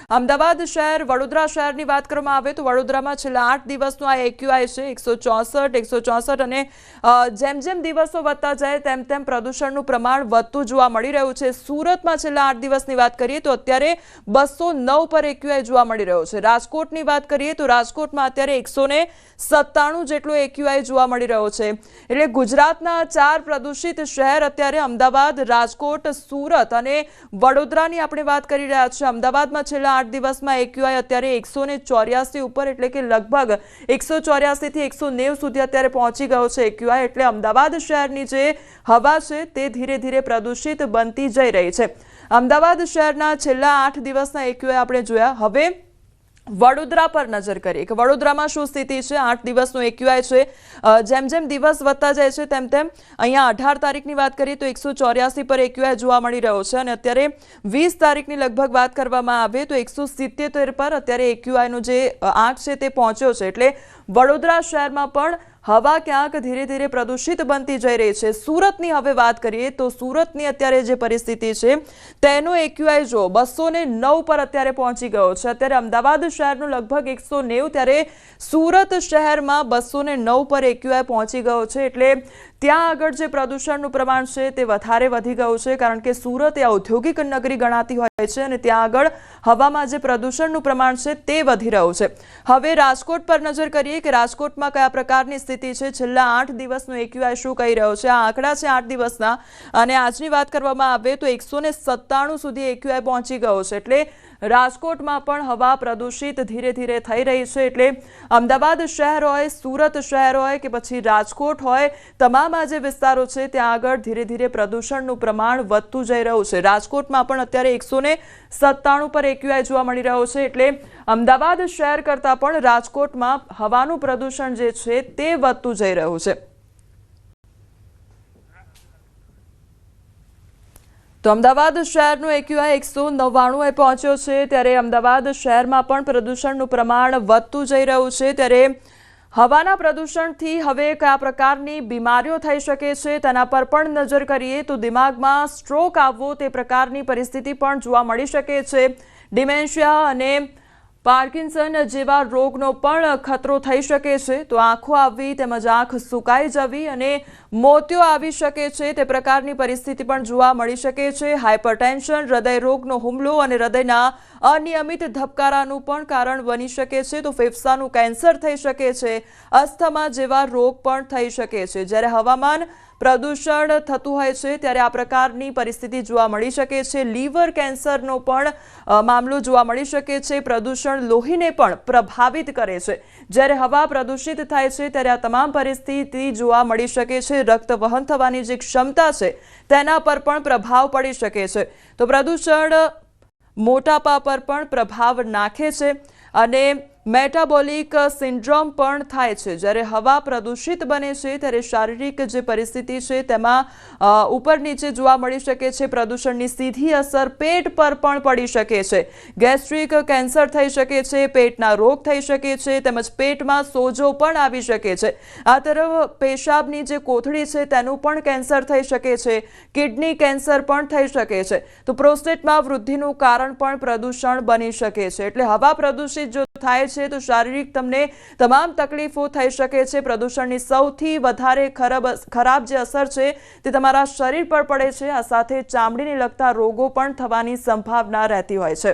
અમદાવાદ શહેર વડોદરા શહેરની વાત કરવામાં આવે તો વડોદરામાં છેલ્લા 8 દિવસનું આ એક્યુઆઈ છે 164 અને જેમ જેમ દિવસો વધતા જાય તેમ તેમ પ્રદૂષણનું પ્રમાણ વધતું જોવા મળી રહ્યું છે। સુરતમાં છેલ્લા 8 દિવસની વાત કરીએ તો અત્યારે 209 પર એક્યુઆઈ જોવા મળી રહ્યો છે। રાજકોટની વાત કરીએ તો રાજકોટમાં અત્યારે 197 જેટલો એક્યુઆઈ જોવા મળી રહ્યો છે। એટલે ગુજરાતના 4 પ્રદૂષિત શહેર અત્યારે અમદાવાદ, રાજકોટ, સુરત અને વડોદરાની આપણે વાત કરી રહ્યા છીએ। અમદાવાદમાં છેલ્લા 8 દિવસમાં એક્યુઆઈ અત્યારે 184 ઉપર એટલે કે લગભગ 184 થી 190 સુધી અત્યારે પહોંચી ગયો છે એક્યુઆઈ। એટલે અમદાવાદ શહેરની જે હવા છે તે ધીરે ધીરે પ્રદૂષિત બનતી જઈ રહી છે। અમદાવાદ શહેરના છેલ્લા 8 દિવસના એક્યુઆઈ આપણે જોયા। હવે વડોદરા પર નજર કરીએ કે વડોદરામાં શું સ્થિતિ છે। 8 દિવસનું એક્યુઆઈ છે જેમ જેમ દિવસ વધતા જાય છે તેમ તેમ અહીંયા 18 તારીખની વાત કરીએ તો 184 પર એક્યુઆઈ જોવા મળી રહ્યો છે અને અત્યારે 20 તારીખની લગભગ વાત કરવામાં આવે તો 177 પર અત્યારે એક્યુઆઈનો જે આંક છે તે પહોંચ્યો છે। એટલે વડોદરા શહેરમાં પણ હવા ક્યાંક ધીરે ધીરે પ્રદૂષિત બનતી જઈ રહી છે। સુરતની હવે વાત કરીએ તો સુરતની અત્યારે જે પરિસ્થિતિ છે તેનો એક્યુઆઈ જો 209 પર અત્યારે પહોંચી ગયો છે। અત્યારે અમદાવાદ શહેરનું લગભગ 190 ત્યારે સુરત શહેરમાં 209 પર એક્યુઆઈ પહોંચી ગયો છે। એટલે ત્યાં આગળ જે પ્રદૂષણનું પ્રમાણ છે તે વધારે વધી ગયું છે કારણ કે સુરત એ ઔદ્યોગિક નગરી ગણાતી હોય છે અને ત્યાં આગળ હવામાં જે પ્રદૂષણનું પ્રમાણ છે તે વધી રહ્યું છે। હવે રાજકોટ પર નજર કરીએ કે રાજકોટમાં કયા પ્રકારની સ્થિતિ છે। છેલ્લા 8 દિવસનો એક્યુઆઈ શું કહી રહ્યો છે। આ આંકડા છે 8 દિવસના અને આજની વાત કરવામાં આવે તો 197 સુધી એક્યુઆઈ પહોંચી ગયો છે। એટલે રાજકોટમાં પણ હવા પ્રદૂષિત ધીરે ધીરે થઈ રહી છે। એટલે અમદાવાદ શહેર હોય, સુરત શહેર હોય કે પછી રાજકોટ હોય, તમામ આ જે વિસ્તારો છે ત્યાં આગળ ધીરે ધીરે પ્રદૂષણનું પ્રમાણ વધતું જઈ રહ્યું છે। રાજકોટમાં પણ અત્યારે 197 પર એક્યુઆઈ જોવા મળી રહ્યો છે। એટલે અમદાવાદ શહેર કરતાં પણ રાજકોટમાં હવાનું પ્રદૂષણ જે છે તે વધતું જઈ રહ્યું છે। તો અમદાવાદ શહેરનું એક્યુઆઈ 199 પહોંચ્યો છે ત્યારે અમદાવાદ શહેરમાં પણ પ્રદૂષણનું પ્રમાણ વધતું જઈ રહ્યું છે। ત્યારે હવાના પ્રદૂષણથી હવે કયા પ્રકારની બીમારીઓ થઈ શકે છે તેના પર પણ નજર કરીએ તો દિમાગમાં સ્ટ્રોક આવવો તે પ્રકારની પરિસ્થિતિ પણ જોવા મળી શકે છે। ડિમેન્શિયા અને પાર્કિન્સન જેવા રોગનો પણ ખતરો થઈ શકે છે। તો આંખો આવવી તેમજ આંખ સુકાઈ જવી અને મોતિયો આવી શકે છે તે પ્રકારની પરિસ્થિતિ પણ જોવા મળી શકે છે। હાઇપરટેન્શન, હૃદયરોગનો હુમલો અને હૃદયના અનિયમિત ધબકારાનું પણ કારણ બની શકે છે। તો ફેફસાનું કેન્સર થઈ શકે છે, અસ્થમા જેવા રોગ પણ થઈ શકે છે। જ્યારે હવામાન પ્રદૂષણ થતું હોય છે ત્યારે આ પ્રકારની પરિસ્થિતિ જોવા મળી શકે છે। લીવર કેન્સરનો પણ મામલો જોવા મળી શકે છે। પ્રદૂષણ લોહીને પણ પ્રભાવિત કરે છે। જ્યારે હવા પ્રદૂષિત થાય છે ત્યારે આ તમામ પરિસ્થિતિ જોવા મળી શકે છે। રક્ત વહન થવાની જે ક્ષમતા છે તેના પર પણ પ્રભાવ પડી શકે છે। તો પ્રદૂષણ મોટાપા પર પણ પ્રભાવ નાખે છે અને મેટાબોલિક સિન્ડ્રોમ પણ થાય છે। જ્યારે હવા પ્રદૂષિત બને છે ત્યારે શારીરિક જે પરિસ્થિતિ છે તેમાં ઉપર નીચે જોવા મળી શકે છે। પ્રદૂષણની સીધી અસર પેટ પર પણ પડી શકે છે। ગેસ્ટ્રિક કેન્સર થઈ શકે છે, પેટના રોગ થઈ શકે છે તેમજ પેટમાં સોજો પણ આવી શકે છે। આ તરફ પેશાબની જે કોથળી છે તેનું પણ કેન્સર થઈ શકે છે, કિડની કેન્સર પણ થઈ શકે છે। તો પ્રોસ્ટેટમાં વૃદ્ધિનું કારણ પણ પ્રદૂષણ બની શકે છે। એટલે હવા પ્રદૂષિત જો થાય છે તો શારીરિક તમને તમામ તકલીફો થઈ શકે છે। પ્રદૂષણની સૌથી વધારે ખરાબ જે અસર છે તે તમારા શરીર પર પડે છે। આ સાથે ચામડીને લગતા રોગો પણ થવાની સંભાવના રહેતી હોય છે।